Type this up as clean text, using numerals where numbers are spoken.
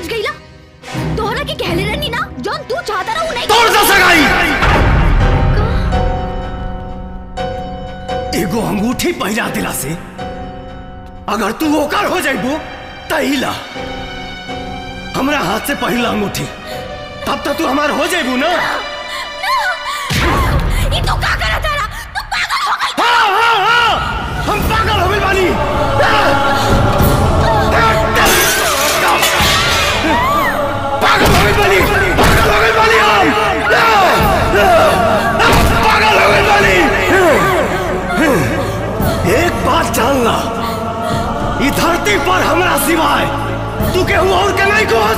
बच गई ला। तोहरा के कहले रहनी ना जौन तू चाहता ना वो नहीं तोड़ दो सगाई। एगो अंगूठी पहिरा दिला से अगर तू ओकर हो जाइबो तहिला हमरा हाथ से पहिला अंगूठी तब तक तू हमार हो जाइबू ना। ये तू का करा तारा? तू पागल हो गई। हाँ हाँ हाँ हम पागल हो गई बानी। पागल हो गई बानी। पागल हो गई बानी हम। पागल हो गई बानी। एक बात जानना, इस धरती पर हमरा सिवाय तू केहू और के नहीं को हो